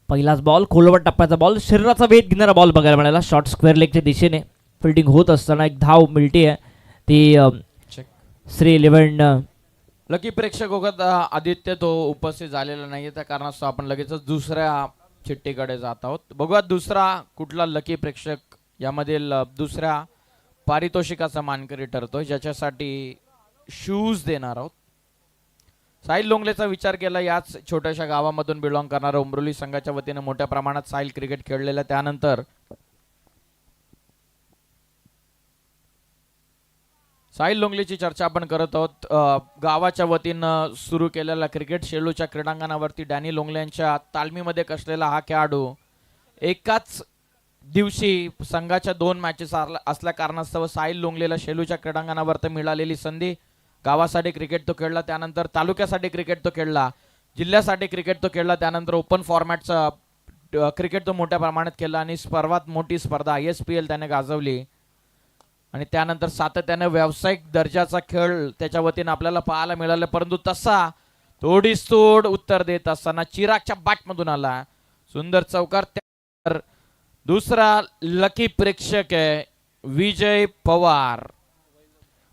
पहिलाच बॉल खोलवर टप्प्याचा बॉल शरीराचा वेध घेणारा बॉल बघायला मिळाला शॉर्ट स्क्वेअर लेगच्या दिशेने फिल्डिंग होत असताना एक धाव मिळते आहे ती श्री 11 लकी प्रेक्षक वगैरे आदित्य तो उपस्थित झालेला नाहीये त्या कारणास्तव आपण लगेचच दुसऱ्या चिठ्ठीकडे जात आहोत. बघूया दुसरा कुठला लकी प्रेक्षक यामधील दुसऱ्या पारितोषिकाचा मानकरी ठरतोय ज्याच्यासाठी शूज देणार आहोत. साहिल लोंगलेचा विचार केला याच छोट्याशा गावामधून बिलॉंग करणारा उमरोली संघाच्या वतीने मोठ्या प्रमाणात साहिल क्रिकेट खेळलेला त्यानंतर साहिल लोंगलेची चर्चा आपण करत आहोत. गावाच्या वतीनं सुरू केलेला क्रिकेट शेलूच्या क्रीडांगणावरती डॅनी लोंगले यांच्या तालमीमध्ये कसलेला हा खेळाडू एकाच दिवशी संघाच्या 2 मॅचेस असल्या कारणास्तव साहिल लोंगलेला शेलूच्या क्रीडांगणावर मिळालेली संधी गावासाठी क्रिकेट तो खेळला त्यानंतर तालुक्यासाठी क्रिकेट तो खेळला जिल्ह्यासाठी क्रिकेट तो खेळला त्यानंतर ओपन फॉर्मॅटचा क्रिकेट तो मोठ्या प्रमाणात खेळला आणि सर्वात मोठी स्पर्धा ISPL त्याने गाजवली आणि त्यानंतर सातत्याने व्यावसायिक दर्जाचा खेळ त्याच्या वतीने आपल्याला पाहायला मिळाला परंतु तसा तोडीसतोड उत्तर देत असताना चिरागच्या बॅटमधून आला सुंदर चौकार. त्यानंतर दुसरा लकी प्रेक्षक आहे विजय पवार.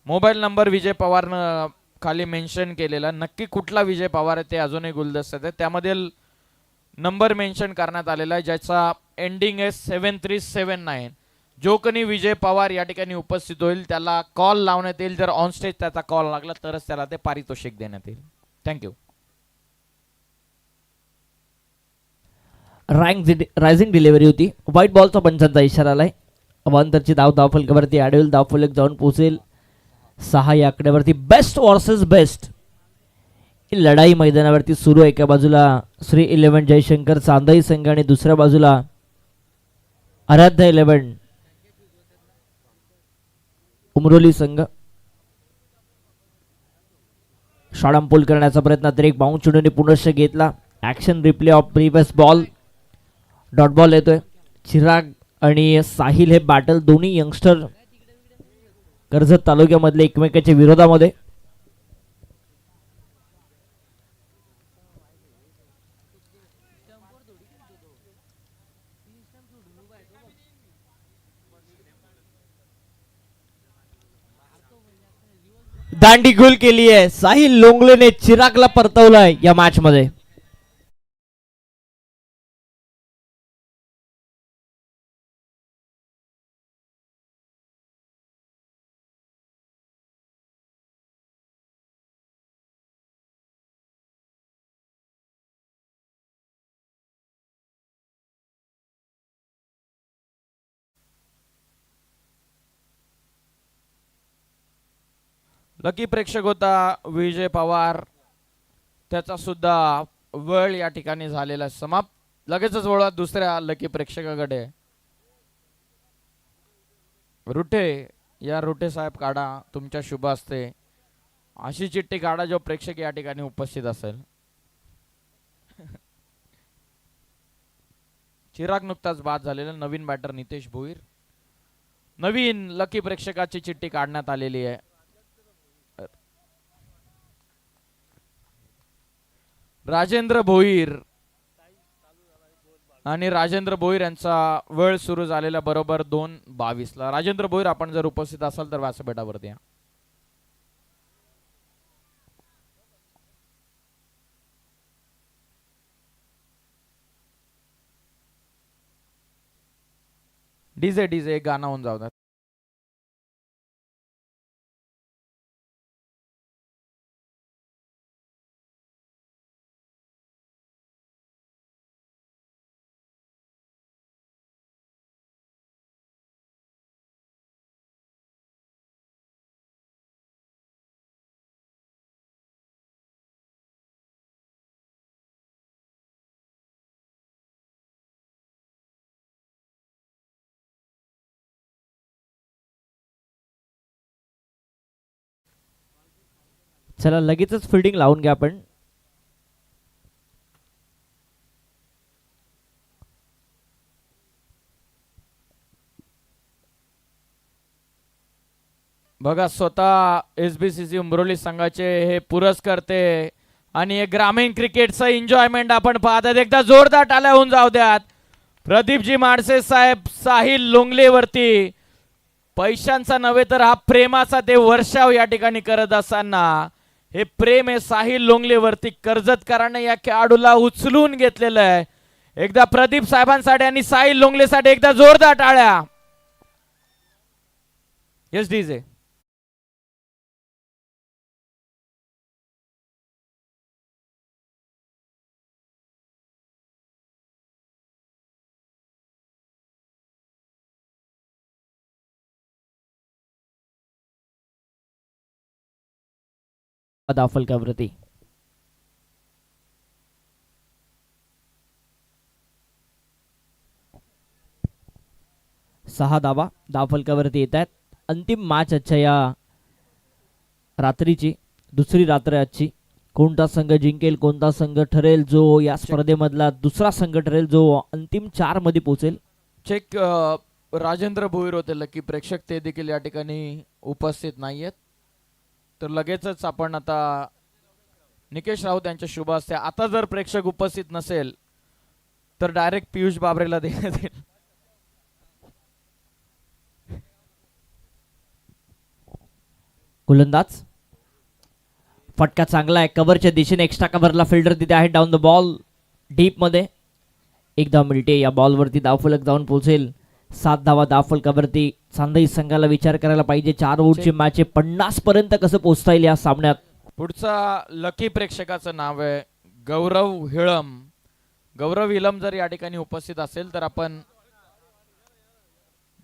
मोबाईल नंबर विजय पवारनं खाली मेन्शन केलेला नक्की कुठला विजय पवार आहे ते अजूनही गुलदस्त्यात आहे त्यामधील नंबर मेन्शन करण्यात आलेला आहे ज्याचा एंडिंग आहे 7379. जो कोणी विजय पवार या ठिकाणी उपस्थित होईल त्याला कॉल लावण्यात येईल जर ऑन स्टेज त्याचा कॉल लागला तरच त्याला ते पारितोषिक देण्यात येईल. थँक्यू. रायझिंग डिलिव्हरी होती व्हाईट बॉलचा पंचांचा इशारा आलाय. अवांतरची धावफलकावरती आढळेल धावफलक जाऊन पोहोचेल 6 या आकड्यावरती. बेस्ट वर्सेस बेस्ट ही लढाई मैदानावरती सुरू आहे. एका बाजूला श्री 11 जयशंकर चांदई संघ आणि दुसऱ्या बाजूला आराध्य 11 उमरोली संघ. शाळांपोल करण्याचा प्रयत्न तर एक बाउंस चुडून पुनश्च घेतला. Action replay off previous ball dot ball येतोय. चिराग आणि साहिल हे बॅटल दोन्ही यंगस्टर कर्जत तालुक्यामधले एकमेकांच्या विरोधामध्ये. दांडी गोल केली आहे साहिल लोंगलेने चिरागला परतवलाय या मॅच मध्ये. लकी प्रेक्षक होता विजय पवार त्याचा सुद्धा वेळ या ठिकाणी झालेला समाप्त. लगेचच वळवा दुसऱ्या लकी प्रेक्षकाकडे. रुटे या रुटे साहेब काढा तुमच्या शुभ असते अशी चिठ्ठी काढा जो प्रेक्षक या ठिकाणी उपस्थित असेल. चिराग नुकताच बाद झालेला नवीन बॅटर नितेश भोईर. नवीन लकी प्रेक्षकाची चिठ्ठी काढण्यात आलेली आहे. राजेंद्र भोईर आणि राजेंद्र भोईर यांचा वेळ सुरू झालेला बरोबर 2:22 ला. राजेंद्र भोईर आपण जर उपस्थित असाल तर व्यासपीठावरती या. डीजे एक गाणं होऊन जाऊ द्या. चला लगेचच फिल्डिंग लावून घ्या आपण. बघा स्वतः SBCC उमरोली संघाचे हे पुरस्कर्ते आणि हे ग्रामीण क्रिकेटचं एन्जॉयमेंट आपण पाहतात. एकदा जोरदार टाळ्या होऊन जाऊ द्यात प्रदीपजी माडसे साहेब साहिल लोंगलेवरती. पैशांचा नव्हे तर हा प्रेमाचा ते वर्षाव या ठिकाणी करत असताना हे प्रेम आहे साहिल लोंगलेवरती. कर्जतकरांनी या खेळाडूला उचलून घेतलेलं आहे. एकदा प्रदीप साहेबांसाठी आणि साहिल लोंगलेसाठी एकदा जोरदार टाळ्या. Yes DJ. धावफलकावरती सहा धावा धावफलकावरती येत आहेत. अंतिम मॅच आजच्या या रात्रीची, दुसरी रात्र आजची. कोणता संघ जिंकेल, कोणता संघ ठरेल जो या स्पर्धेमधला दुसरा संघ ठरेल, जो अंतिम 4 मध्ये पोहोचेल. चेक राजेंद्र भोईर होते लकी प्रेक्षक, ते देखील या ठिकाणी उपस्थित नाहीयेत. तर लगेचच आपण आता निकेश राऊत यांच्या शुभ हस्ते, आता जर प्रेक्षक उपस्थित नसेल तर डायरेक्ट पियुष बाबरेला देण्यात येईल. गोलंदाज फटका चांगला आहे, कव्हरच्या दिशेने एक्स्ट्रा कव्हरला फिल्डर तिथे आहे. डाऊन द बॉल डीप मध्ये एक धाव मिळते. या बॉलवरती धावफलक जाऊन पोहोचेल. 7 धावा धावफलकावरती. चांदई संघाला विचार करायला पाहिजे 4 ओव्हरची मॅच आहे, 50 पर्यंत कसं पोहोचता येईल या सामन्यात. पुढचा लकी प्रेक्षकाचं नाव आहे गौरव हिळम. गौरव हिळम जर या ठिकाणी उपस्थित असेल तर आपण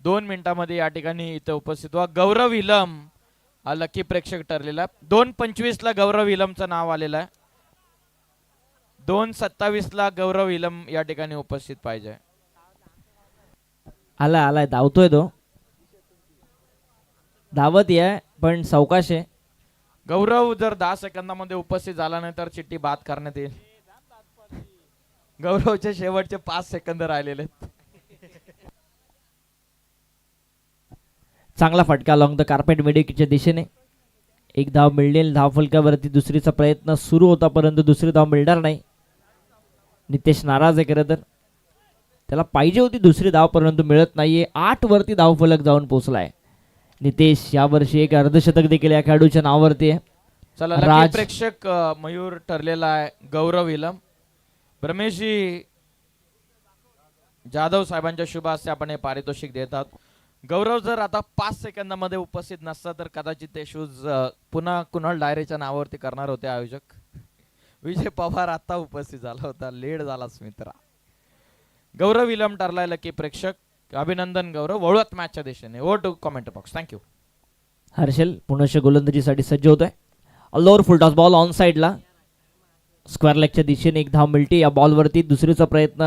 2 मिनिटांमध्ये या ठिकाणी इथे उपस्थित व्हा. गौरव हिळम हा लकी प्रेक्षक ठरलेला. 2:25 ला गौरव हिलमचं नाव आलेलं आहे. 2:27 ला गौरव हिलम या ठिकाणी उपस्थित पाहिजे. आलाय धावतोय तो, धावत आहे पण सावकाश आहे. गौरव जर 10 सेकंदामध्ये उपस्थित झाला नाही तर चिठ्ठी बाद करण्यात येईल. गौरवचे शेवटचे 5 सेकंद राहिलेले. चांगला फटका लॉंग द कार्पेट मिडविकेटच्या दिशेने. एक धाव मिळेल धावफलकावरती. दुसरीचा प्रयत्न सुरू होता परंतु दुसरी धाव मिळणार नाही. नितेश नाराज आहे खरं तर, त्याला पाहिजे होती दुसरी धाव परंतु मिळत नाहीये. 8 वरती धावफलक जाऊन पोहोचलाय नितेश. यावर्षी एक अर्धशतक देखील या खेळाडूच्या नावावरती आहे. चला लकी प्रेक्षक मयूर ठरलेला आहे गौरव हिलम. रमेशजी जाधव साहेबांच्या शुभ हस्ते आपण हे पारितोषिक देतात. गौरव जर आता 5 सेकंदामध्ये उपस्थित नसता तर कदाचित ते शूज पुन्हा कुणाल डायरेच्या नावावरती करणार होते आयोजक. विजय पवार आता उपस्थित झाला होता, लेट झालाच मित्रा. गौरव इलम ठरलाय लकी प्रेक्षक. अभिनंदन गौरव. वळवत मॅचच्या दिशेने. Over to comment box. Thank you. Harshal पुनश्च गोलंदाजीसाठी सज्ज होतोय. अल्लोर फुलटॉस बॉल ऑन साइडला स्क्वेअर लेगच्या दिशेने. एक धाव मिळते या बॉलवरती. दुसरीचा प्रयत्न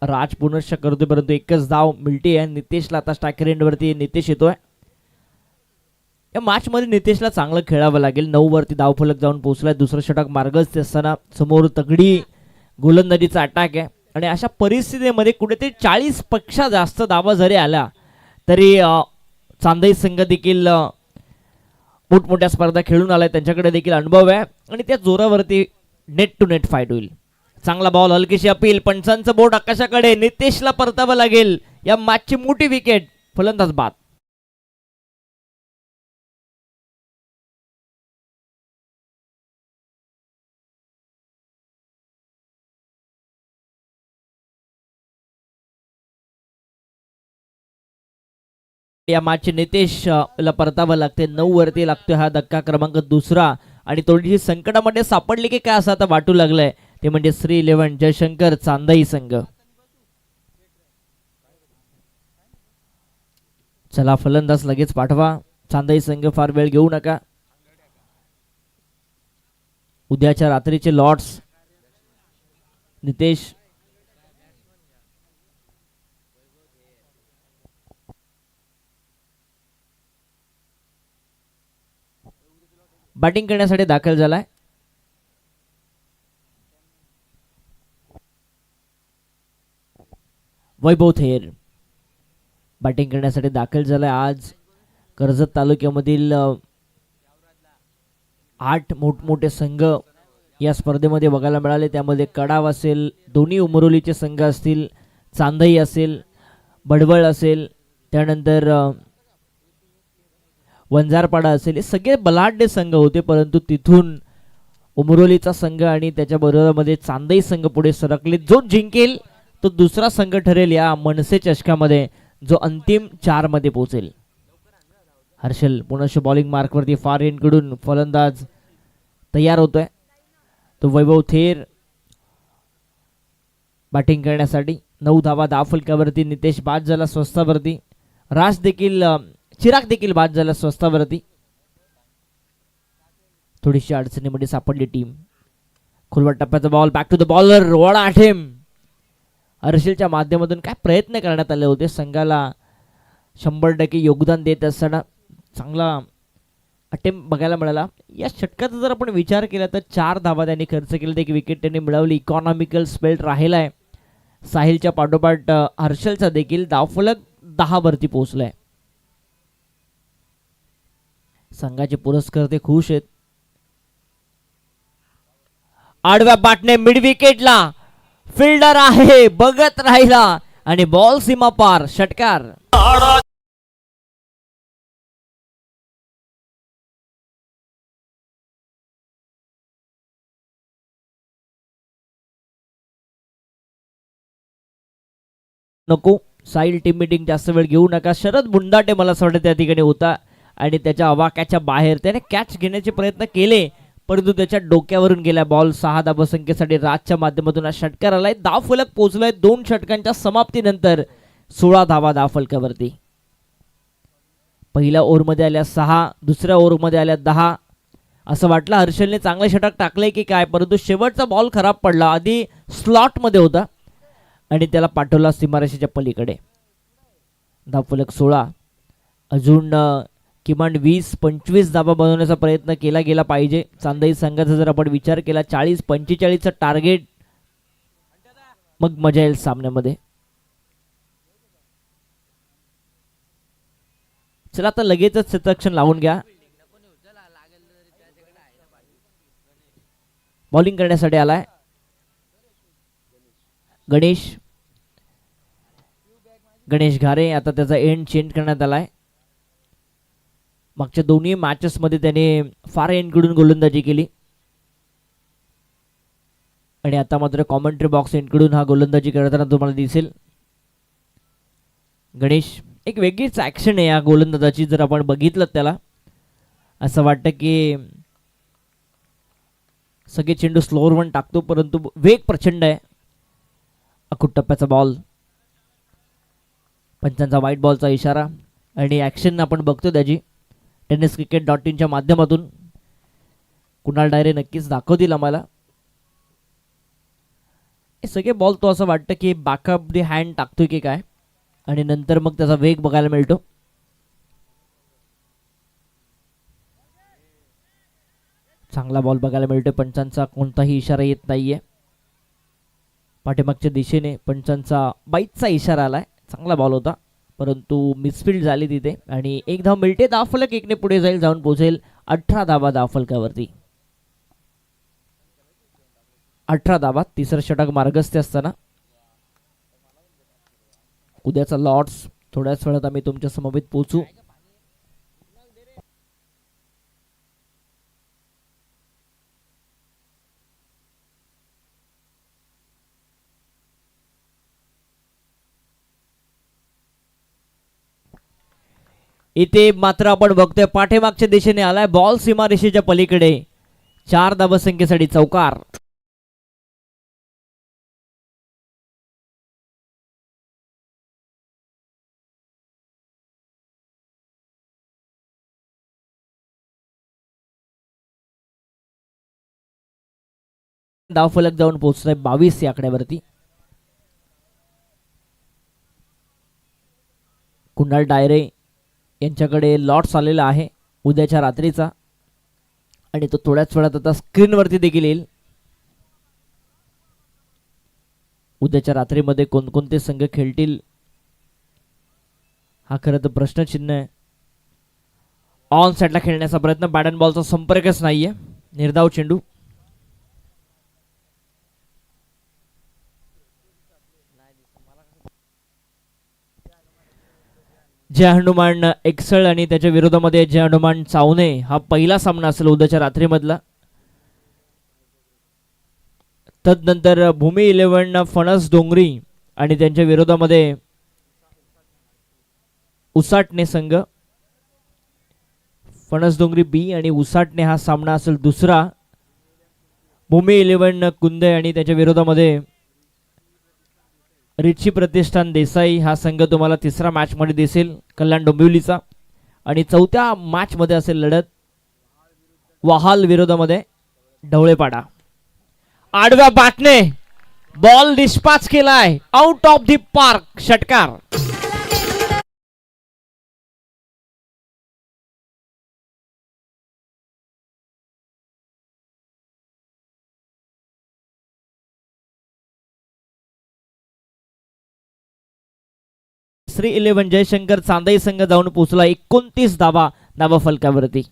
राज पुनश्च करतोय परंतु एकच धाव मिळते आहे. नितेशला आता स्ट्रायकर एंडवरती नितेश येतोय. या मॅच मध्ये नितेशला चांगलं खेळावं लागेल. 9 वरती धावफलक जाऊन पोहोचलाय. दुसरं षटक मार्गच असताना समोर तगडी गोलंदाजीचा अटॅक आहे आणि अशा परिस्थितीमध्ये कुठेतरी 40 पेक्षा जास्त धावा जरी आल्या तरी चांदई संघ देखील मोठमोठ्या स्पर्धा खेळून आलाय, त्यांच्याकडे देखील अनुभव आहे आणि त्या जोरावरती नेट टू नेट फाईट होईल. चांगला बॉल, हलकीशी अपील, पंचांचं बोट आकाशाकडे. नितेशला परतावं लागेल. या मॅचची मोठी विकेट. फलंदाज बाद. या मॅचचे नितेश ला परतावं लागते. 9 वरती लागतोय हा धक्का क्रमांक 2 आणि थोडीशी संकटामध्ये सापडली की काय असं आता वाटू लागलंय ते म्हणजे श्री 11 जयशंकर चांदई संघ. चला फलंदाज लगेच पाठवा. चांदई संघ फार वेळ घेऊ नका. उद्याच्या रात्रीचे लॉर्ड्स. नितेश बॅटिंग करण्यासाठी दाखल झालाय. वैभव थेर बॅटिंग करण्यासाठी दाखल झालाय. आज कर्जत तालुक्यामधील 8 मोठमोठे संघ या स्पर्धेमध्ये बघायला मिळाले. त्यामध्ये कडाव असेल, दोन्ही उमरोलीचे संघ असतील, चांदई असेल, बडवळ असेल, त्यानंतर वंजारपाडा असेल, हे सगळे बलाढ्य संघ होते. परंतु तिथून उमरोलीचा संघ आणि त्याच्या बरोबरमध्ये चांदई संघ पुढे सरकले. जो जिंकेल तो दुसरा संघ ठरेल या मनसे चषकामध्ये, जो अंतिम 4 मध्ये पोहोचेल. हर्षल पुनश बॉलिंग मार्कवरती फार एंडकडून फलंदाज तयार होतोय. तो वैभव थेर बॅटिंग करण्यासाठी. 9 धावा धावफलकावरती. नितेश बाद झाला स्वस्तावरती. चिराग देखील बाद झाला स्वस्तावरती. थोडीशी अडचणीमध्ये सापडली टीम. खोलवर टप्प्याचा ball, back to the bowler, वडा अटेम्प्ट. हर्षलच्या माध्यमातून काय प्रयत्न करण्यात आले होते. संघाला 100% योगदान देत असताना चांगला अटेम्प्ट बघायला मिळाला. या षटकाचा जर आपण विचार केला तर 4 धावा त्यांनी खर्च केले, 1 विकेट त्यांनी मिळवली. इकॉनॉमिकल स्पेल्ट राहिला आहे. साहिलच्या पाठोपाठ हर्षलचा देखील धावफलक 10 वरती पोहोचलाय. संघाचे पुरस्कर्ते खुश आहेत. आडव्या बाटने मिड विकेटला फिल्डर आहे, बघत राहिला आणि बॉल सीमा पार. षटकार. नको, साहिल टीम मीटिंग जास्त वेळ घेऊ नका. शरद बुंदाटे मला असं वाटतं त्या ठिकाणी होता आणि त्याच्या अवाक्याच्या बाहेर त्याने कॅच घेण्याचे प्रयत्न केले, परंतु त्याच्या डोक्यावरून गेला बॉल. 6 धावसंख्येसाठी राजच्या माध्यमातून हा षटकार आलाय. धावफलक पोहोचलाय 2 षटकांच्या समाप्तीनंतर 16 धावा धावफलकावरती. पहिल्या ओव्हरमध्ये आल्या 6, दुसऱ्या ओव्हरमध्ये आल्या 10. असं वाटलं हर्षलने चांगले षटक टाकले की काय, परंतु शेवटचा बॉल खराब पडला. आधी स्लॉटमध्ये होता आणि त्याला पाठवला सीमारेषेच्या पलीकडे. धावफलक 16. अजून किमान 20-25 धावा बनवण्याचा प्रयत्न केला गेला पाहिजे. चांदई संघाचा जर आपण विचार केला 40-45चं टार्गेट, मग मजा येईल सामन्यामध्ये. चला आता लगेचच शतरक्षण लावून घ्या. बॉलिंग करण्यासाठी आलाय गणेश घारे. आता त्याचा एंड चेंज करण्यात आलाय. मागच्या दोन्ही मॅचेसमध्ये त्याने फार एंडकडून गोलंदाजी केली आणि आता मात्र कॉमेंट्री बॉक्स एंडकडून हा गोलंदाजी करताना तुम्हाला दिसेल. गणेश एक वेगळीच ॲक्शन आहे या गोलंदाजाची. जर आपण बघितलं त्याला असं वाटतं की सगळे चेंडू स्लोअर वन टाकतो, परंतु वेग प्रचंड आहे. अखूट टप्प्याचा बॉल, पंचांचा व्हाईट बॉलचा इशारा आणि ॲक्शन आपण बघतो त्याची tenniscricket.in माध्यमातून. कुणाल डायरे नक्कीच दाखवतील आम्हाला हे सगळे बॉल. तो असं वाटतं की बॅकअप दी हँड टाकतोय की काय आणि नंतर मग त्याचा वेग बघायला मिळतो. चांगला बॉल बघायला मिळतोय. पंचांचा कोणताही इशारा येत नाहीये. पाठीमागच्या दिशेने पंचांचा बाईटचा इशारा आलाय. चांगला बॉल होता परंतु मिसफिल्ड झाली तिथे आणि 1 धाव मिळते. धावफलक 1 ने पुढे जाईल, जाऊन पोहोचेल 18 धावा धावफलकावरती. 18 धावा. तिसरं षटक मार्गस्थ असताना उद्याचा लॉर्ड्स थोड्याच वेळात आम्ही तुमच्या समवेत पोहोचू. इथे मात्र आपण बघतोय पाठीमागच्या दिशेने आलाय बॉल सीमारेषेच्या पलीकडे. 4 धावसंख्येसाठी चौकार. धावफलक जाऊन पोहोचतोय 22 या आकड्यावरती. कुणाल डायरे यांच्याकडे लॉट्स आलेला आहे उद्याच्या रात्रीचा आणि तो थोड्याच वेळात आता स्क्रीनवरती देखील येईल. उद्याच्या रात्रीमध्ये कोणकोणते संघ खेळतील हा खरं तर प्रश्नचिन्ह आहे. ऑन साइडला खेळण्याचा प्रयत्न, बॅट अँड बॉलचा संपर्कच नाहीये. निर्धाव चेंडू. जय हनुमान एक्सल आणि त्याच्या विरोधामध्ये जय हनुमान चावणे हा पहिला सामना असेल उद्याच्या रात्रीमधला. तदनंतर भूमी 11 फणस डोंगरी आणि त्यांच्या विरोधामध्ये उसाटणे संघ. फणस डोंगरी बी आणि उसाटणे हा सामना असेल दुसरा. भूमी 11 कुंदे आणि त्याच्या विरोधामध्ये रिची प्रतिष्ठान देसाई हा संघ तुम्हाला तिसरा मॅच मध्ये दिसेल कल्याण डोंबिवलीचा. आणि चौथ्या मॅच मध्ये असेल लढत वहाल विरोधामध्ये ढवळेपाडा. आडव्या बॅटने बॉल डिस्पॅच केलाय आउट ऑफ द पार्क, षटकार. श्री 11 जयशंकर चांदई संघ जाऊन पोहोचला 29 धावा फलकावरती.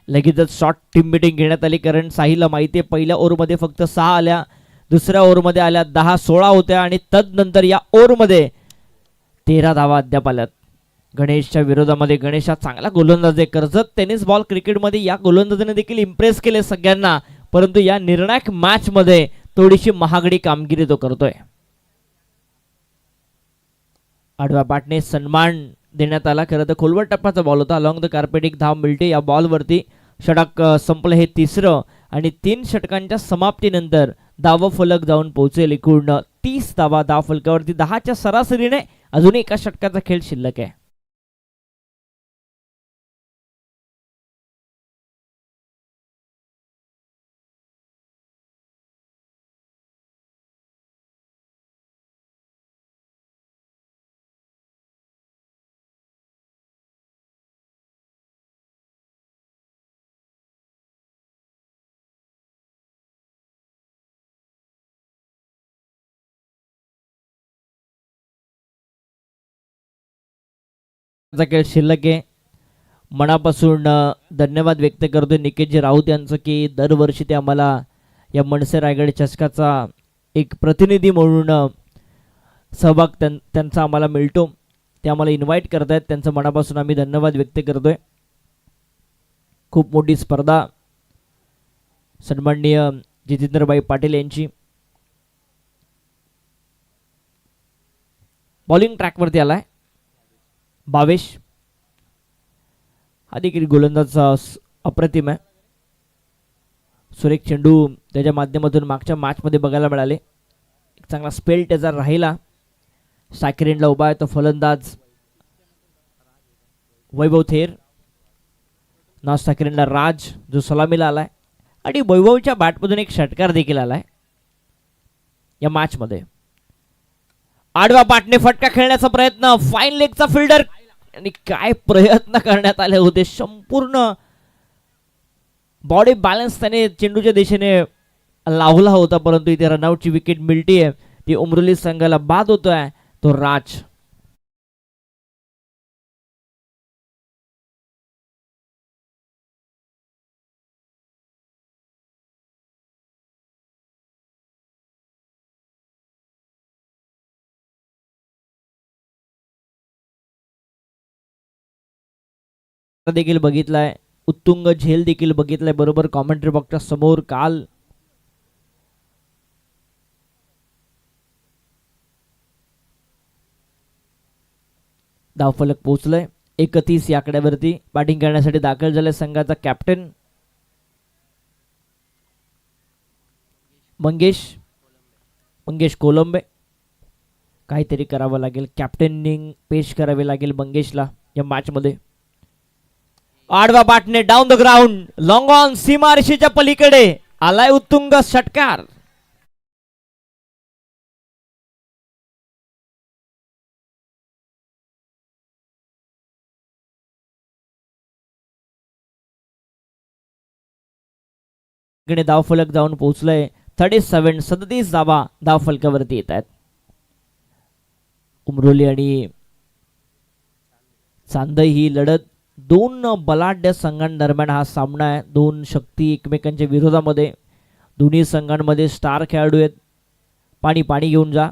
लगेचच शॉर्ट टीम मीटिंग घेण्यात आली कारण साहिलला माहिती आहे पहिल्या ओव्हरमध्ये फक्त 6 आल्या, दुसऱ्या ओव्हरमध्ये आल्या 10-16 होत्या आणि तदनंतर या ओव्हरमध्ये 13 धावा अद्याप आल्यात. गणेशच्या विरोधामध्ये गणेश हा चांगला गोलंदाज आहे. कर्जत टेनिस बॉल क्रिकेटमध्ये या गोलंदाजाने देखील इम्प्रेस केले सगळ्यांना, परंतु या निर्णायक मॅच मध्ये थोडीशी महागडी कामगिरी तो करतोय. आडव्या बॅटने सन्मान देण्यात आला. खरं तर खोलवर टप्प्याचा बॉल होता. अलॉंग द कार्पेट एक धाव मिळते या बॉलवरती. षटक संपलं हे तिसरं आणि 3 षटकांच्या समाप्तीनंतर धाव फलक जाऊन पोहोचेल एकूण 30 धावा धाव फलकावरती. 10च्या सरासरीने अजूनही एका षटकाचा खेळ शिल्लक आहे. खेळ शिल्लक आहे. मनापासून धन्यवाद व्यक्त करतोय निकेशजी राऊत यांचं की दरवर्षी ते आम्हाला या मनसे रायगड चषकाचा एक प्रतिनिधी म्हणून सहभाग त्यांचा आम्हाला मिळतो. ते आम्हाला इन्व्हाइट करतायत, त्यांचं मनापासून आम्ही धन्यवाद व्यक्त करतोय. खूप मोठी स्पर्धा सन्माननीय जितेंद्रबाई पाटील यांची. बॉलिंग ट्रॅकवरती आलाय भावेश. हा देखील गोलंदाज अप्रतिम आहे. सुरेख चेंडू त्याच्या माध्यमातून मागच्या मॅचमध्ये बघायला मिळाले. एक चांगला स्पेल त्याचा राहिला. सायकरेनला उभा आहे तो फलंदाज वैभव थेर. नाव सायकरेनला राज जो सलामीला आलाय आणि वैभवच्या बॅटमधून एक षटकार देखील आलाय या मॅचमध्ये. आडवा बॅटने फटका खेळण्याचा प्रयत्न, फाईन लेगचा फिल्डर आणि काय प्रयत्न करण्यात आले होते. संपूर्ण बॉडी बॅलन्स त्याने चेंडूच्या दिशेने लावला होता, परंतु इथे रनआउटची विकेट मिळतीये. ती उमरोली संघाला बाद होतोय तो राज. देखील बघितलाय, उत्तुंग झेल देखील बघितलाय बरोबर कॉमेंट्री बॉक्सच्या समोर. काल धावफलक पोहोचलंय 31 या आकड्यावरती. बॅटिंग करण्यासाठी दाखल झाले संघाचा कॅप्टन मंगेश कोलंबे. काहीतरी करावं लागेल, कॅप्टनिंग पेश करावे लागेल मंगेशला या मॅच मध्ये. आडवा बॅटने down the ground, long on, सीमारेषेच्या पलीकडे आलाय उत्तुंग षटकार. धावफलक जाऊन पोहोचलंय 37 धावा धावफलकावरती येत आहेत. उमरोली आणि चांदई ही लढत दोन बलाढ्य संघांदरम्यान हा सामना आहे. दोन शक्ती एकमेकांच्या विरोधामध्ये. दोन्ही संघांमध्ये स्टार खेळाडू आहेत. पाणी घेऊन जा,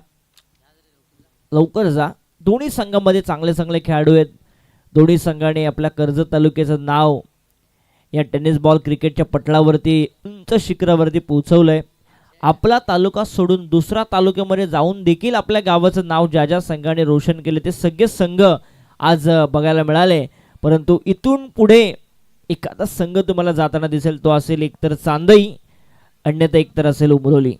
लवकर जा. दोन्ही संघांमध्ये चांगले खेळाडू आहेत. दोन्ही संघाने आपल्या कर्जत तालुक्याचं नाव या टेनिस बॉल क्रिकेटच्या पटलावरती उंच शिखरावरती पोहोचवलंय. आपला तालुका सोडून दुसऱ्या तालुक्यामध्ये जाऊन देखील आपल्या गावाचं नाव ज्या ज्या संघाने रोशन केले ते सगळे संघ आज बघायला मिळाले. परंतु इथून पुढे एखादा संघ तुम्हाला जाताना दिसेल, तो असेल एकतर चांदई, अन्यथा एकतर असेल उमरोली.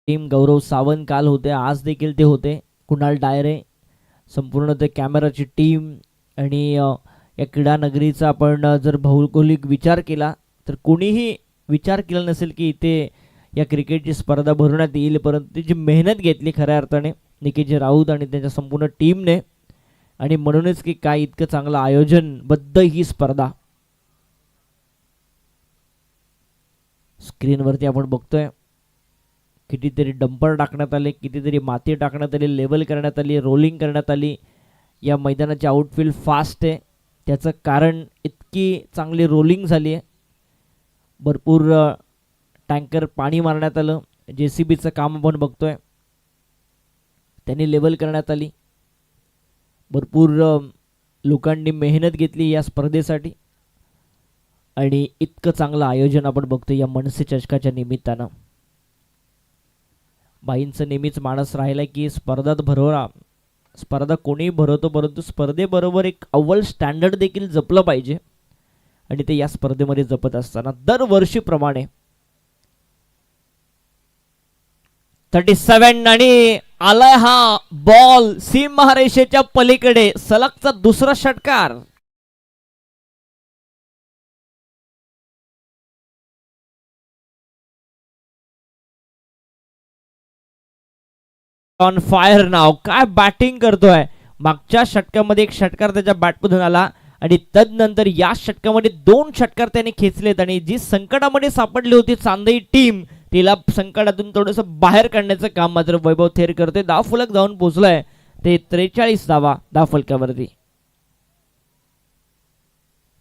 टीम गौरव सावंत काल होते, आज देखील ते होते. कुणाल डायरे, संपूर्ण ते कॅमेराची टीम आणि या क्रीडा नगरीचा आपण जर भौगोलिक विचार केला तर कोणीही विचार केला नसेल की इथे या क्रिकेटची स्पर्धा भरवण्यात येईल. परंतु जी मेहनत घेतली खऱ्या अर्थाने निकेजी राऊत आणि त्यांच्या संपूर्ण टीमने, आणि म्हणूनच की काय इतकं चांगलं आयोजनबद्ध ही स्पर्धा. स्क्रीनवरती आपण बघतोय कितीतरी डंपर टाकण्यात आले, कितीतरी माती टाकण्यात आली, लेवल करण्यात आली, रोलिंग करण्यात आली. या मैदानाची आउटफील्ड फास्ट आहे, त्याचं कारण इतकी चांगली रोलिंग झाली आहे. भरपूर टँकर पाणी मारण्यात आलं, JCBचं काम आपण बघतोय, त्यांनी लेवल करण्यात आली. भरपूर लोकांनी मेहनत घेतली या स्पर्धेसाठी आणि इतकं चांगलं आयोजन आपण बघतोय या मनसे चषकाच्या निमित्तानं. बाईंचं नेहमीच मानस राहिला की स्पर्धा कोणीही भरवतो, परंतु स्पर्धेबरोबर एक अव्वल स्टँडर्ड देखील जपलं पाहिजे, आणि ते या स्पर्धेमध्ये जपत असताना दरवर्षीप्रमाणे 37 आणि आलाय हा बॉल सीमारेषेच्या पलीकडे, सलगचा दुसरा षटकार. ऑन फायर नाव, काय बॅटिंग करतोय. मागच्या षटकामध्ये एक षटकार त्याच्या बॅटमधून आला आणि तदनंतर या षटकामध्ये 2 षटकार त्याने खेचलेत, आणि जी संकटामध्ये सापडली होती चांदई टीम, तिला संकटातून थोडंसं बाहेर काढण्याचं काम मात्र वैभव थेर करतोय. धावफलक जाऊन पोहोचलाय ते 43 धावा धावफलकावरती.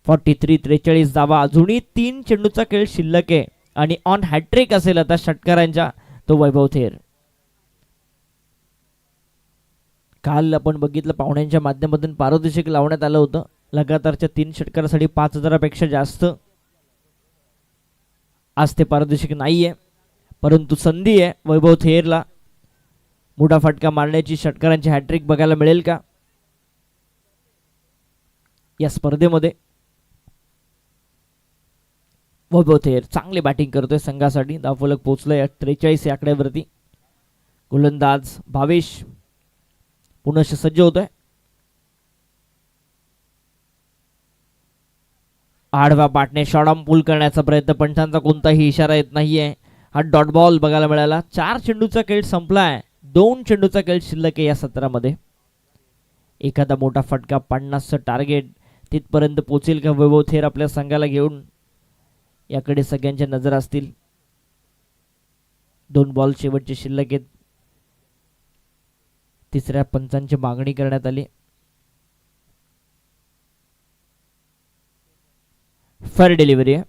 43 धावा. अजूनही 3 चेंडूचा खेळ शिल्लक आहे आणि ऑन हॅट्रिक असेल आता षटकारांच्या तो वैभव थेर. काल आपण बघितलं पाहुण्यांच्या माध्यमातून पारितोषिक लावण्यात आलं होतं लगातारच्या 3 षटकारासाठी 5,000पेक्षा जास्त. आज ते पारितोषिक नाहीये, परंतु संधी आहे वैभव थेरला मोठा फटका मारण्याची. षटकारांची हॅट्रिक बघायला मिळेल का या स्पर्धेमध्ये. वैभव थेर चांगली बॅटिंग करतोय संघासाठी. धावफलक पोहोचलंय 43 या आकड्यावरती. गोलंदाज भावेश पुनश्च सज्ज होतोय. आडवा पाटने शॉर्ट पूल करण्याचा प्रयत्न, पंचांचा कोणताही इशारा येत नाहीये. हा डॉट बॉल बघायला मिळाला. 4 चेंडूचा खेळ संपलाय, 2 चेंडूचा खेळ शिल्लक आहे या सत्रामध्ये. एखादा मोठा फटका, 50चं टार्गेट तिथपर्यंत पोहोचेल का वैभव थेर आपल्या संघाला घेऊन, याकडे सगळ्यांच्या नजर असतील. 2 बॉल शेवटचे शिल्लक आहेत. तिसऱ्या पंचांची मागणी करण्यात आली. फेअर डिलिव्हरी आहे.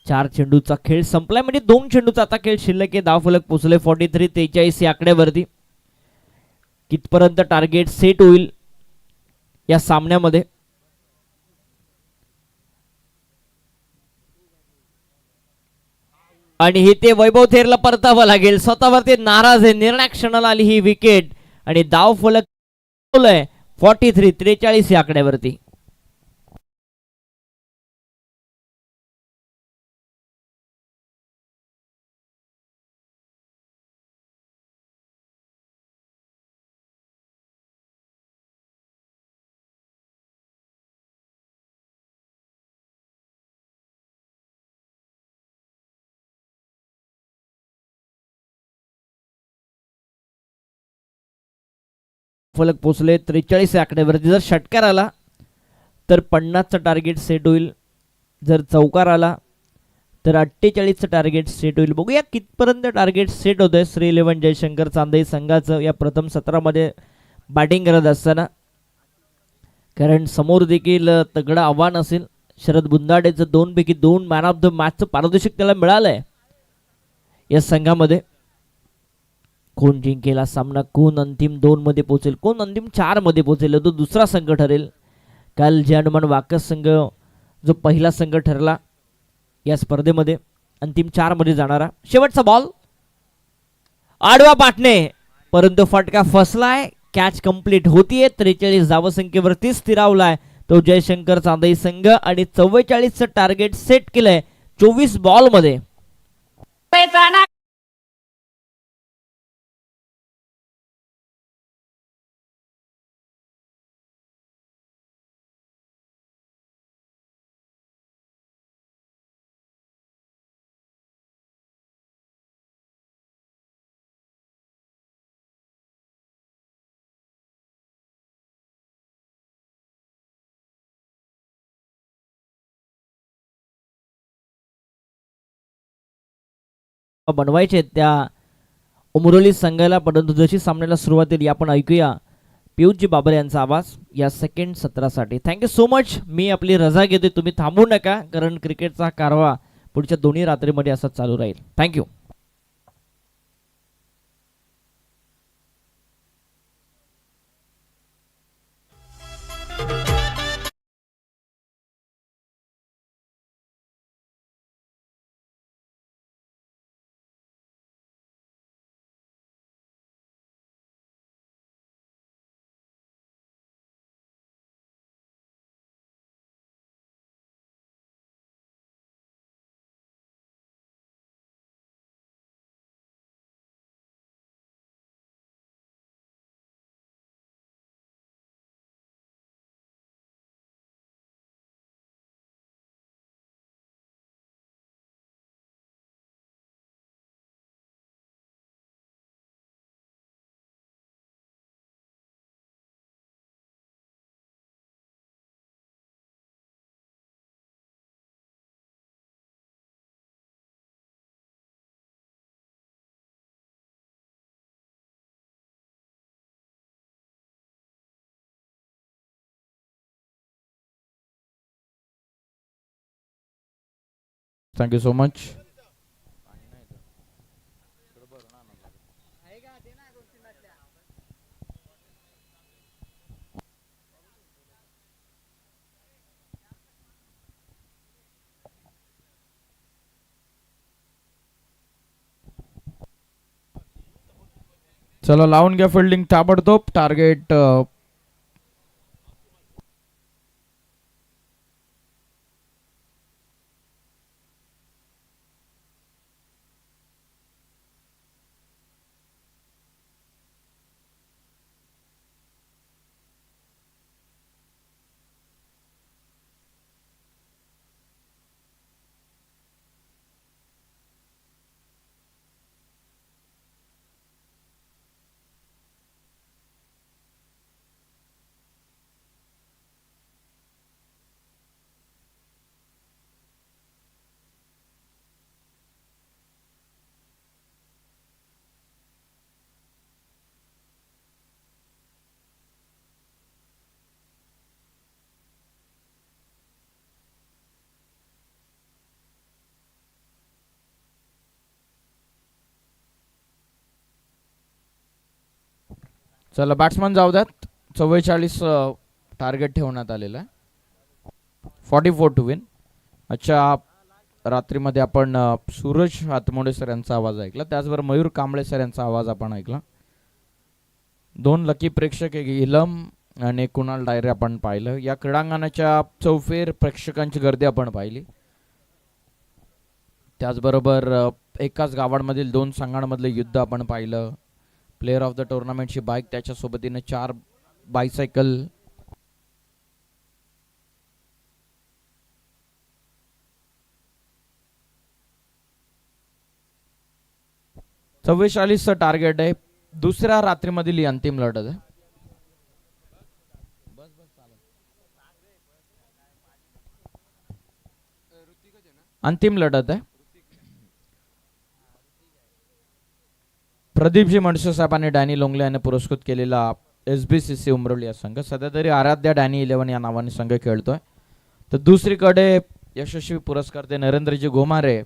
4 चेंडूचा खेळ संपलाय, म्हणजे 2 चेंडूचा आता खेळ शिल्लक आहे. धावफलक पोहोचले 43 या आकड्यावरती. कितपर्यंत टार्गेट सेट होईल या सामन्यामध्ये. आणि हे ते वैभव थेरला परतावं लागेल. स्वतःवरती नाराज आहे. निर्णायक क्षणाला आली ही विकेट आणि धावफलक 43 या आकड्यावरती. फलक पोचले 43 या आकड्यावरती. जर षटकार आला तर 50चं टार्गेट सेट होईल, जर चौकार आला तर 48चं टार्गेट सेट होईल. बघूया कितपर्यंत टार्गेट सेट होत आहे श्री 11 जयशंकर चांदई संघाचं या प्रथम सत्रामध्ये बॅटिंग करत असताना, कारण समोर देखील तगडं आव्हान असेल. शरद बुंदाडेचं 2 पैकी 2 मॅन ऑफ द मॅचचं पारितोषिक त्याला मिळालंय या संघामध्ये. कोण जिंकेल हा सामना, कोण अंतिम 2 मध्ये पोहोचेल, कोण अंतिम 4 मध्ये पोहोचेल, तो दुसरा संघ ठरेल. काल जे हनुमान वाकस संघ जो पहिला संघ ठरला या स्पर्धेमध्ये अंतिम 4 मध्ये जाणारा. शेवटचा बॉल आडवा पाटणे, परंतु फटका फसलाय. कॅच कंप्लीट होतीये. 43 धावसंख्येवरती स्थिरावलाय तो जयशंकर चांदई संघ आणि 44चं टार्गेट सेट केलंय 24 बॉल मध्ये. बनवायचे त्या उमरोली संघाला, परंतु जशी सामन्याला सुरुवात केली आपण ऐकूया पियुषजी बाबर यांचा आवाज या सेकंड सत्रासाठी. Thank you so much. मी आपली रजा घेते, तुम्ही थांबू नका, कारण क्रिकेटचा कारवा पुढच्या दोन्ही रात्रीमध्ये असाच चालू राहील. थँक्यू. Thank you so much. चला लावून घ्या फिल्डिंग ताबडतोब. टार्गेट चला बॅट्समन जाऊ द्यात. 44 टार्गेट ठेवण्यात आलेलं आहे. 44 टू विन. अच्छा, रात्रीमध्ये आपण सूरज हातमोडे सर यांचा आवाज ऐकला, त्याचबरोबर मयूर कांबळे सर यांचा आवाज आपण ऐकला. 2 लकी प्रेक्षक, एक इलम आणि कुणाल डायरे आपण पाहिलं. या क्रीडांगणाच्या चौफेर प्रेक्षकांची गर्दी आपण पाहिली. त्याचबरोबर एकाच गावांमधील 2 संघांमधले युद्ध आपण पाहिलं. प्लेअर ऑफ द टुर्नामेंटची बाईक, त्याच्या सोबतीने 4 बायसायकल. चव्वेचाळीसचं टार्गेट आहे. दुसऱ्या रात्रीमधील ही अंतिम लढत आहे. अंतिम लढत आहे. प्रदीपजी मनसे साहेब आणि डॅनी लोंगले यांनी पुरस्कृत केलेला SBCC उमरवली या संघ सध्या तरी आराध्या डॅनी 11 या नावाने संघ खेळतोय. तर दुसरीकडे यशस्वी पुरस्कर्ते नरेंद्रजी गोमारे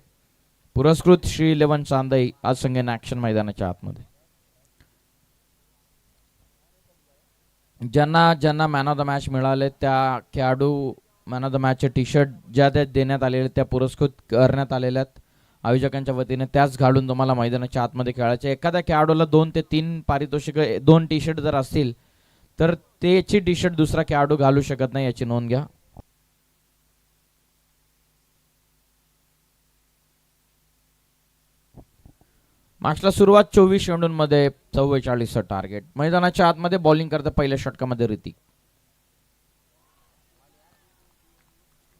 पुरस्कृत श्री 11 चांदई आज संघ ॲक्शन मैदानाच्या आतमध्ये. ज्यांना ज्यांना मॅन ऑफ द मॅच मिळाले त्या खेळाडू मॅन ऑफ द मॅचचे टी शर्ट ज्या त्या देण्यात आलेले त्या पुरस्कृत करण्यात आलेल्या आहेत आयोजकांच्या वतीने, त्याच घालून तुम्हाला मैदानाच्या आतमध्ये खेळायचे. एखाद्या खेळाडूला 2 ते 3 पारितोषिक 2 टी शर्ट जर असतील तर त्याची टी शर्ट दुसरा खेळाडू घालू शकत नाही, याची नोंद घ्या. मॅचला सुरुवात 24 चेंडूंमध्ये 44 टार्गेट. मैदानाच्या आतमध्ये बॉलिंग करता पहिल्या षटकामध्ये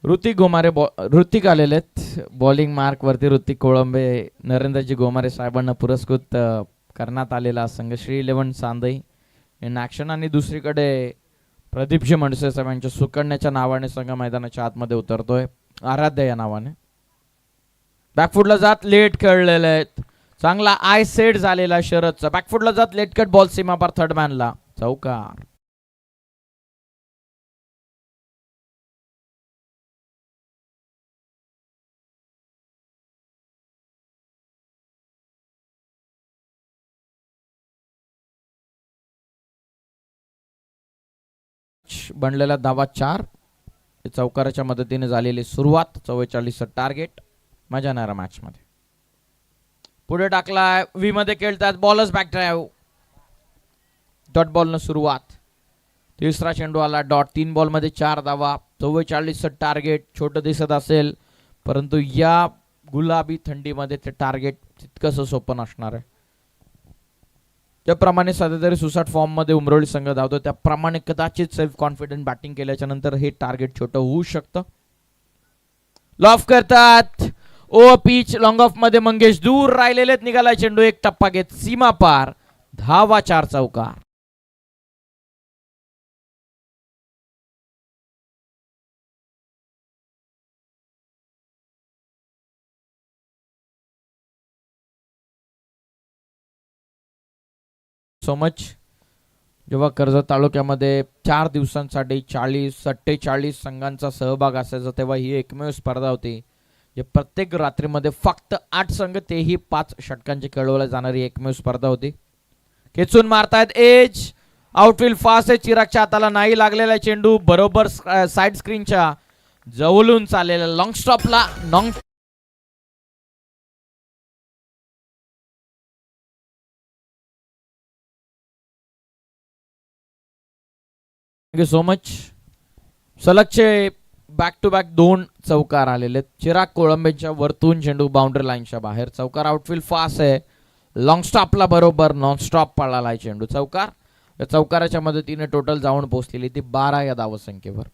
ऋतिक गोमारे ऋतिक आलेले आहेत बॉलिंग मार्क वरती. ऋतिक कोळंबे नरेंद्रजी गोमारे साहेबांना पुरस्कृत करण्यात आलेला संघ श्री 11 चांदई इन ॲक्शन. आणि दुसरीकडे प्रदीपजी मनसे साहेब यांच्या सुकन्याच्या नावाने संघ मैदानाच्या आतमध्ये उतरतोय आराध्या या नावाने. बॅकफुटला जात लेट खेळलेले आहेत. चांगला आय सेट झालेला शरदचा बॅकफुटला जात लेट कट बॉल सीमा पार थर्ड मॅनला चौकार. बनलेला धावा 4. चौकाराच्या मदतीने झालेली सुरुवात 44 टार्गेट. मजा येणार मॅच मध्ये. पुढे टाकलाय व्ही मध्ये खेळतात bowlers back drive dot ball न सुरुवात. तिसरा चेंडू आला डॉट. 3 बॉल मध्ये 4 धावा 44 टार्गेट. छोटं दिसत असेल परंतु या गुलाबी थंडीमध्ये ते टार्गेट तितकंसं सोपं नसणार आहे. त्याप्रमाणे सध्या तरी सुसाट फॉर्म मध्ये उमरवली संघ धावतो त्याप्रमाणे कदाचित सेल्फ कॉन्फिडंट बॅटिंग केल्याच्या नंतर हे टार्गेट छोटं होऊ शकतं. लॉफ करतात ओ पिच लॉंग ऑफ मध्ये मंगेश दूर राहिलेले निघाला चेंडू. एक टप्पा घेत सीमा पार धावा 4 चौकार. So much. जेव्हा कर्जत तालुक्यामध्ये 4 दिवसांसाठी 40-47 संघांचा सहभाग असायचा तेव्हा ही एकमेव स्पर्धा होती जे प्रत्येक रात्रीमध्ये फक्त 8 संघ तेही 5 षटकांची खेळवल्या जाणारी एकमेव स्पर्धा होती. खेचून मारतायत एज आउटफील्ड फास्ट आहे. चिरागच्या हाताला नाही लागलेला चेंडू बरोबर साइड स्क्रीनच्या जवळून चाललेला लॉंग स्टॉपला थँक्यू सो मच. सलगचे बॅक टू बॅक 2 चौकार आलेले. चिराग कोळंबेच्या वरतून चेंडू बाउंड्री लाईनच्या बाहेर. चौकार आउटफील्ड फास्ट आहे. लॉंग स्टॉपला बरोबर नॉन स्टॉप पळाला चेंडू चौकार. या चौकाराच्या मदतीने टोटल जाऊन पोहोचलेली ती 12 या धावसंख्येवर.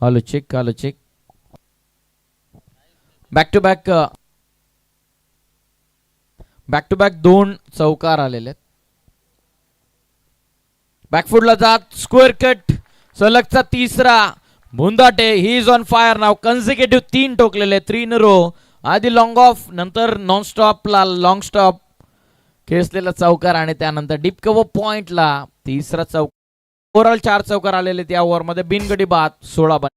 Hello check back to back 2 चौकार आलेले. बॅकफुटला जात स्क्वेअर कट सलगचा तिसरा. Bhundate he is on fire नाव. कन्सिक्युटिव्ह 3 टोकलेले 3 इन रो. आधी लॉंग ऑफ नंतर नॉन स्टॉपला लॉंग स्टॉप खेचलेला चौकार आणि त्यानंतर डीप कव्हर पॉइंटला तिसरा चौकार. ओव्हरऑल 4 चौकार आलेले त्या ओव्हरमध्ये. बिनगडी बाद 16 बन.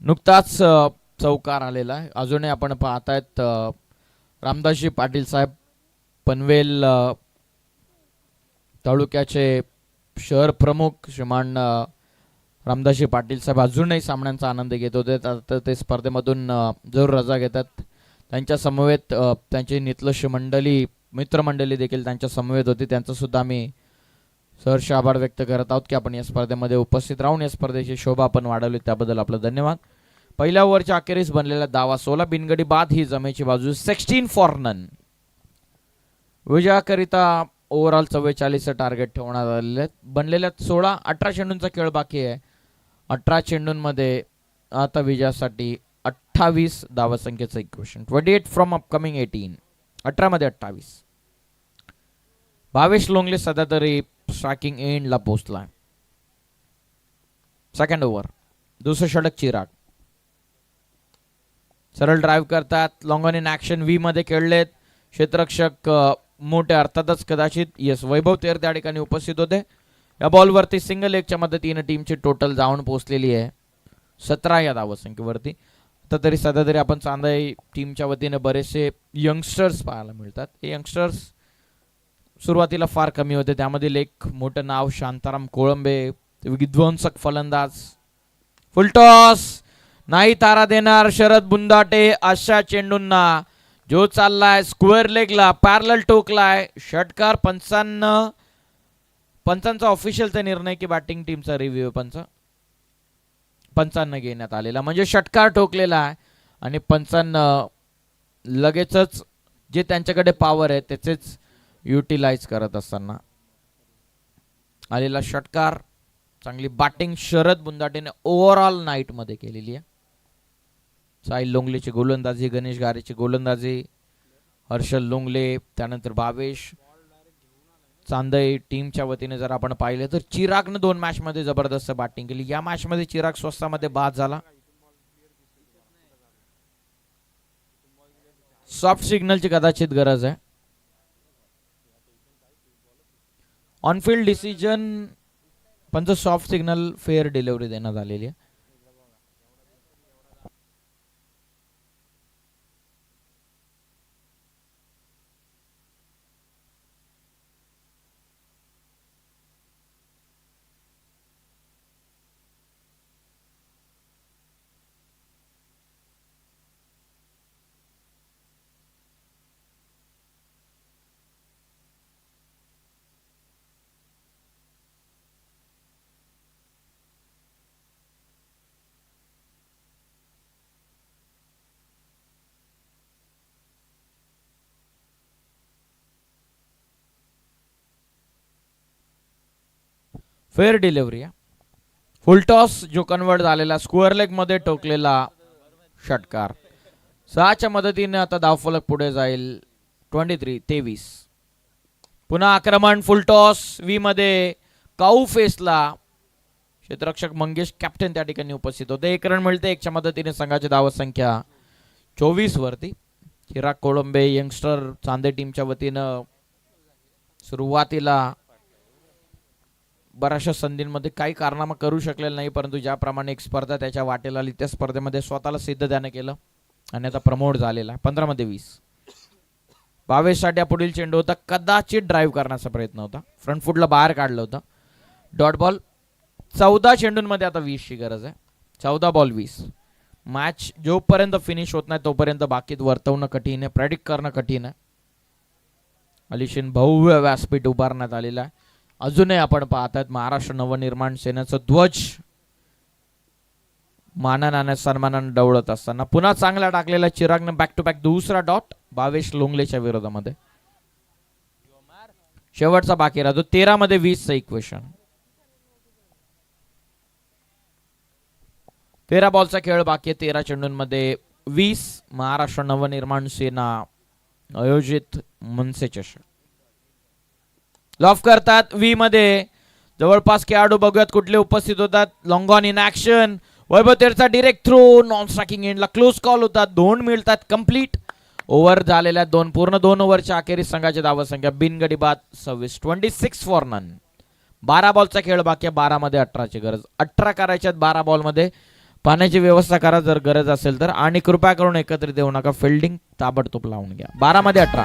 नुकताच चौकार आलेला आहे. अजूनही आपण पाहतायत रामदासजी पाटील साहेब पनवेल तालुक्याचे शहर प्रमुख श्रीमान रामदासजी पाटील साहेब अजूनही सामन्यांचा आनंद घेत होते. तर ते स्पर्धेमधून जरूर रजा घेतात. त्यांच्या समवेत त्यांची नितलश मंडळी मित्रमंडळी देखील त्यांच्या समवेत होती. त्यांचं सुद्धा आम्ही सहर्ष आभार व्यक्त करत आहोत की आपण या स्पर्धेमध्ये उपस्थित राहून या स्पर्धेची शोभा आपण वाढवली त्याबद्दल आपलं धन्यवाद. पहिल्या ओव्हरच्या अखेरीस बनलेला धावा 16 बिनगडी बाद ही जमेची बाजू 16 फॉर नन. विजयाकरिता ओव्हरऑल 44 टार्गेट ठेवण्यात आलेले आहेत. बनलेल्या 18 चेंडूंचा खेळ बाकी आहे. 18 चेंडूंमध्ये आता विजयासाठी 28 धावसंख्येचं इक्वेशन. 28 from upcoming 18. 18 मध्ये 28. भावेश लोंगले सध्या तरी स्ट्रायकिंग एंडला पोहोचला. Second over. दुसरं षटक चिराग. सरळ ड्राईव्ह करतात. Long on in action V मध्ये खेळलेत. क्षेत्ररक्षक मोठे अर्थातच कदाचित यस वैभव तेर त्या ठिकाणी उपस्थित होते. या बॉलवरती सिंगल लेगच्या मदतीने टीमची टोटल जाऊन पोहोचलेली आहे 17 या धावसंख्येवरती. आता तरी सध्या तरी आपण चांदाई टीमच्या वतीने बरेचसे यंगस्टर्स पाहायला मिळतात. हे यंगस्टर्स सुरुवातीला फार कमी होते. त्यामधील एक मोठं नाव शांताराम कोळंबे, विध्वंसक फलंदाज. फुलटॉस नाही तारा देणार शरद बुंदाटे. अशा चेंडूंना जो चाललाय स्क्वेअर लेगला पॅरलल टोकलाय. षटकार. पंचांचा ऑफिशियलचा निर्णय की बॅटिंग टीमचा रिव्ह्यू पंचांना घेण्यात आलेला, म्हणजे षटकार ठोकलेला आहे आणि पंचांना लगेचच जे त्यांच्याकडे पॉवर आहे त्याचेच युटिलाइज करत असताना आलेला षटकार. चांगली बॅटिंग शरद बुंदाटेने ओव्हरऑल नाईट मध्ये केलेली आहे. साहिल लोंगलेची गोलंदाजी, गणेश गारेची गोलंदाजी, हर्षल लोंगले, त्यानंतर भावेश. चांदई टीमच्या वतीने जर आपण पाहिले तर चिरागनं 2 मॅच मध्ये जबरदस्त बॅटिंग केली. या मॅच मध्ये चिराग स्वस्तामध्ये बाद झाला. सॉफ्ट सिग्नलची कदाचित गरज आहे. ऑनफिल्ड डिसिजन पण सॉफ्ट सिग्नल फेअर डिलिव्हरी देण्यात आलेली आहे. Fair delivery. फुलटॉस जो कन्वर्ट झालेला स्क्वेअर लेग मध्ये टोकलेला षटकार. 6च्या मदतीने आता धावफलक पुढे जाईल. 23. पुन्हा आक्रमण. फुलटॉस व्ही मध्ये काऊ फेसला. क्षेत्ररक्षक मंगेश कॅप्टन त्या ठिकाणी उपस्थित होते. 1 रन मिळते. 1च्या मदतीने संघाची धावसंख्या 24 वरती. चिराग कोळंबे यंगस्टर चांदे टीमच्या वतीनं सुरुवातीला बऱ्याचशा संधींमध्ये काही कारनामा करू शकलेला नाही, परंतु ज्याप्रमाणे एक स्पर्धा त्याच्या वाटेला आली त्या स्पर्धेमध्ये स्वतःला सिद्ध त्याने केलं आणि आता प्रमोट झालेला. 15 मध्ये 20. भावेशसाठी पुढील चेंडू होता. कदाचित ड्राईव्ह करण्याचा प्रयत्न होता. फ्रंट फुटला बाहेर काढलं होतं. Dot ball. 14 चेंडूंमध्ये आता 20 ची गरज आहे. 14 बॉल 20. मॅच जोपर्यंत फिनिश होत नाही तोपर्यंत बाकीत वर्तवणं कठीण आहे, प्रेडिक्ट करणं कठीण आहे. अलिशीन भव्य व्यासपीठ उभारण्यात आलेला आहे. अजूनही आपण पाहतात महाराष्ट्र नवनिर्माण सेनेचा ध्वज मानाने सन्मानाने डवळत असताना पुन्हा चांगला टाकलेला चिरागनं बॅक टू बॅक दुसरा डॉट भावेश लोंगलेच्या विरोधामध्ये. शेवटचा बाकी राहतो. 13 मध्ये 20 चं इक्वेशन. 13 बॉलचा खेळ बाकी आहे. 13 चेंडूंमध्ये 20. महाराष्ट्र नवनिर्माण सेना आयोजित मनसे चषक. लॉफ करतात व्ही मध्ये. जवळपास खेळाडू बघूयात कुठले उपस्थित होतात. Long on in action. Vaibhav तेरचा डिरेक्ट थ्रो नॉन स्ट्रायकिंग एंडला क्लोज कॉल होतात. 2 मिळतात कंप्लीट. ओव्हर झालेल्या पूर्ण 2 ओव्हरच्या अखेरीस संघाची धावसंख्या बिनगडी बाद 26 फॉर नन. 12 बॉलचा खेळ बाकी आहे. 12 मध्ये 18 ची गरज. 18 करायच्यात 12 बॉल मध्ये. पाण्याची व्यवस्था करा जर गरज असेल तर, आणि कृपया करून एकत्रित येऊ नका. फिल्डिंग ताबडतोब लावून घ्या. 12 मध्ये 18.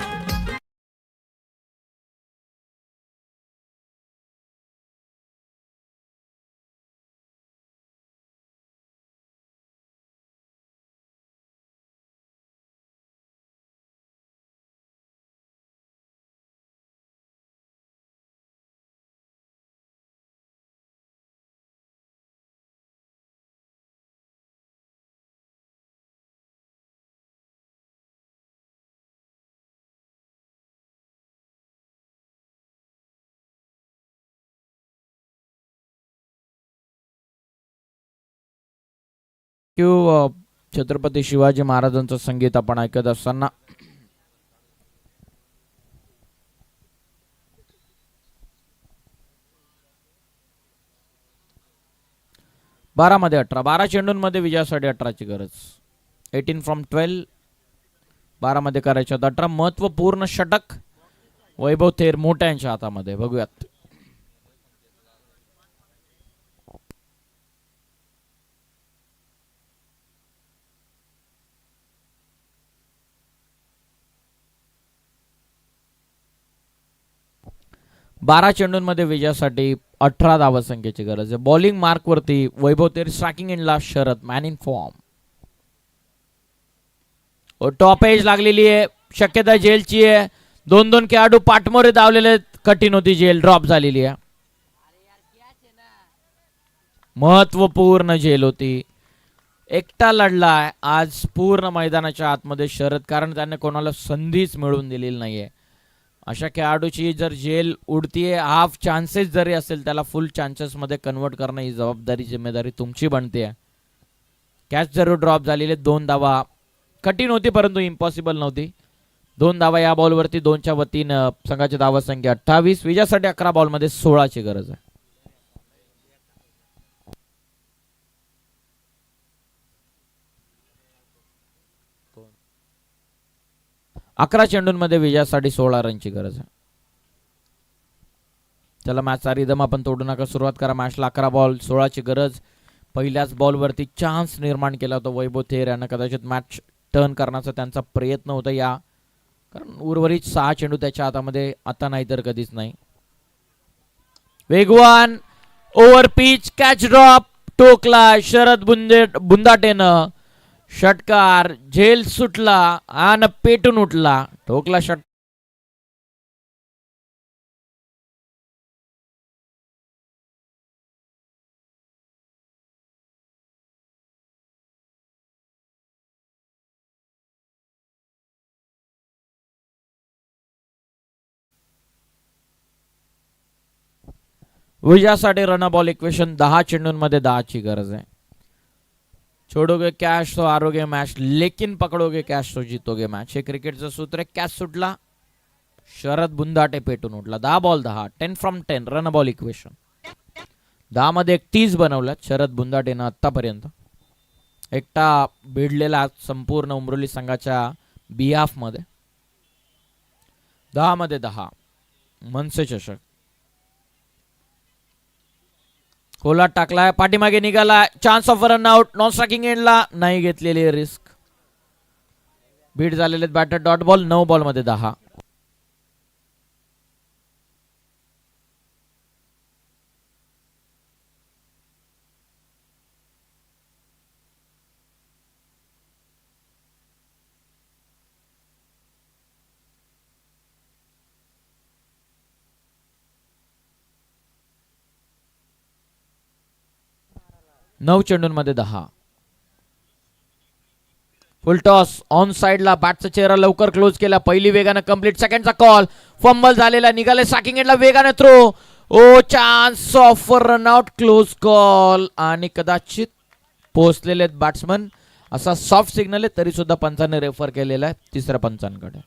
छत्रपती शिवाजी महाराजांचं संगीत आपण ऐकत असताना मध्ये 18 12 चेंडूंमध्ये विजयासाठी 18ची गरज. 18 फ्रॉम 12 12 मध्ये करायचे 18. महत्वपूर्ण षटक वैभव थेर मोठ्यांच्या हातामध्ये. बघूयात. बारा चेंडूंमध्ये विजयासाठी 18 धावसंख्येची गरज आहे. बॉलिंग मार्क वरती वैभव थेर, स्ट्रायकिंग एंडला Sharad, man in form. Top edge लागलेली आहे. शक्यता जेलची आहे. 2-2 खेळाडू पाठमोरे धावलेले. कठीण होती जेल, ड्रॉप झालेली आहे. महत्वपूर्ण झेल होती. एकटा लढलाय आज पूर्ण मैदानाच्या आतमध्ये शरद, कारण त्याने कोणाला संधीच मिळवून दिलेली नाहीये. अशा खेळाडूची जर झेल उडतीये, हाफ चान्सेस जरी असेल त्याला फुल चान्सेस मध्ये कन्वर्ट करणं ही जबाबदारी, जिम्मेदारी तुमची बनते. कॅच जरूर ड्रॉप झालेले. 2 धावा कठीण होती परंतु इम्पॉसिबल नव्हती. 2 धावा या बॉलवरती. 2च्या वतीनं संघाची धावा संख्या 28. विजयासाठी 11 बॉलमध्ये 16ची गरज आहे. अकरा चेंडूंमध्ये विजयासाठी 16 रनची गरज आहे. चला मॅचचा रिदम आपण तोडू नका, सुरुवात करा मॅचला. 11 बॉल 16ची गरज. पहिल्याच बॉलवरती चान्स निर्माण केला होता वैभव थेर यांना. कदाचित मॅच टर्न करण्याचा त्यांचा प्रयत्न होता या, कारण उर्वरित 6 चेंडू त्याच्या हातामध्ये आता नाही तर कधीच नाही. वेगवान ओव्हर पिच, कॅच ड्रॉप, टोकला शरद बुंदाटेनं. षटकार, झेल सुटला आणि पेटून उठला. ठोकला षट. विजयासाठी रन बॉल इक्वेशन. 10 चेंडूंमध्ये 10ची गरज आहे. छोडोगे कॅश तो हारोगे मैच, लेकिन पकड़ोगे कॅश तो जीतोगे मैच. हे क्रिकेटचं सूत्र आहे. कॅच सुटला, शरद बुंदाटे पेटून उठला. 10 ball 10, 10 from 10 run ball equation. 10 मध्ये 31 बनवल्यात शरद बुंदाटेनं आतापर्यंत. एकटा भिडलेला संपूर्ण उमरोली संघाच्या बिहाफ मध्ये. 10 मध्ये 10 मनसे चषक. कोला टाकलाय, पाठीमागे निघाला. Chance of run out. Non striking एंडला नाही घेतलेली रिस्क. बीट झालेले बॅटर. Dot ball. 9 बॉल मध्ये 10. नऊ चेंडूंमध्ये 10. फुल टॉस ऑन साइडला. बॅटचा चेहरा लवकर क्लोज केला. पहिली वेगाने कंप्लीट. सेकंडचा कॉल. फंबल झालेला. निघाले स्ट्रायकिंग एंडला वेगाने throw. Oh chance of run out. Close call आणि कदाचित पोहोचलेले बॅट्समन. असा सॉफ्ट सिग्नल आहे तरी सुद्धा पंचाने रेफर केलेला आहे तिसऱ्या पंचांकडे.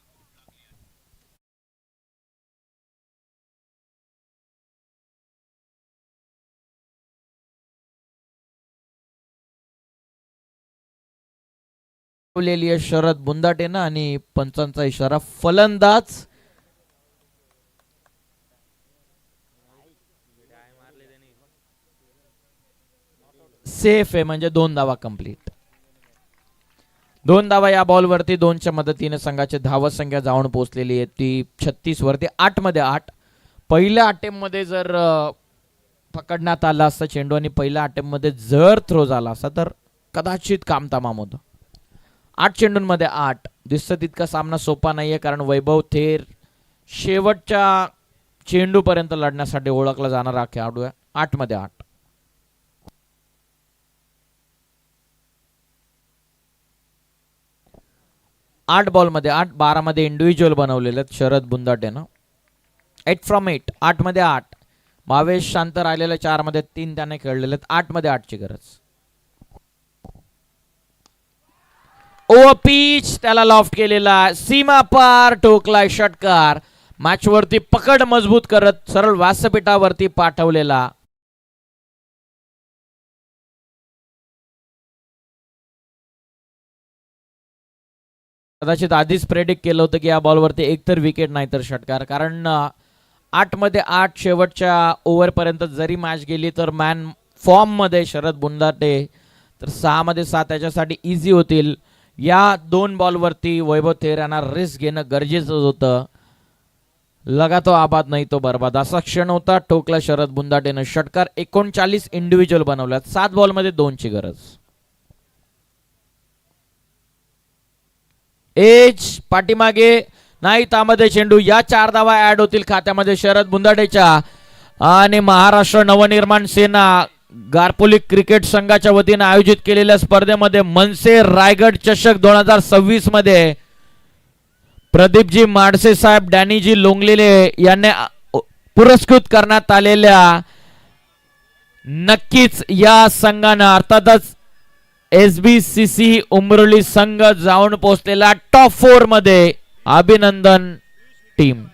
शरद बुंदाटेनं आणि पंचांचा इशारा फलंदाज सेफ आहे, म्हणजे 2 धावा कंप्लीट. 2 धावा या बॉलवरती. 2च्या मदतीने संघाची धावा संख्या जाऊन पोहोचलेली आहे ती 36 वरती. 8 मध्ये 8. पहिल्या अटेम्प्ट मध्ये जर पकडण्यात आला असता चेंडू आणि पहिल्या अटेम्प्ट मध्ये जर थ्रो झाला असता तर कदाचित काम तमाम होतं. 8 चेंडूंमध्ये 8. दिसतं तितका सामना सोपा नाहीये, कारण वैभव थेर शेवटच्या चेंडू पर्यंत लढण्यासाठी ओळखला जाणारा खेळाडू आहे. 8 मध्ये 8. आठ बॉल मध्ये 8. 12 मध्ये इंडिव्हिज्युअल बनवलेले शरद बुंदाटेनं. 8 फ्रॉम 8. 8 मध्ये 8. भावेश शांत राहिलेले. 4 मध्ये 3 त्याने खेळलेले. 8 मध्ये 8ची गरज. ओव्हर पिच त्याला लॉफ्ट केलेला, सीमा पार ठोकलाय षटकार. मॅच वरती पकड मजबूत करत सरळ व्यासपीठावरती पाठवलेला. कदाचित आधीच प्रेडिक्ट केलं होतं की या बॉलवरती एकतर विकेट नाही तर षटकार, कारण 8 मध्ये 8 शेवटच्या ओव्हर पर्यंत जरी मॅच गेली तर मॅन फॉर्म मध्ये शरद बुंदाटे, तर 6 मध्ये 7 त्याच्यासाठी इझी होतील. या 2 बॉलवरती वैभव थेरांना रिस्क घेणं गरजेचं होतं. लगा तो आबाद नाही तो बर्बाद असा क्षण होता. ठोकला शरद बुंदाटेनं षटकार. 39 इंडिव्हिज्युअल बनवल्यात. 7 बॉलमध्ये 2 ची गरज. एज पाठीमागे नाही, त्यामध्ये चेंडू. या 4 धावा ऍड होतील खात्यामध्ये शरद बुंदाटेच्या. आणि महाराष्ट्र नवनिर्माण सेना गारपोली क्रिकेट संघाच्या वतीने आयोजित केलेल्या स्पर्धेमध्ये मनसे रायगड चषक 2026 मध्ये प्रदीपजी माडसे साहेब, डॅनीजी लोंगलेले यांनी पुरस्कृत करण्यात आलेल्या, नक्कीच या संघानं अर्थातच SBCC उमरोली संघ जाऊन पोहोचलेला टॉप 4 मध्ये. अभिनंदन टीम.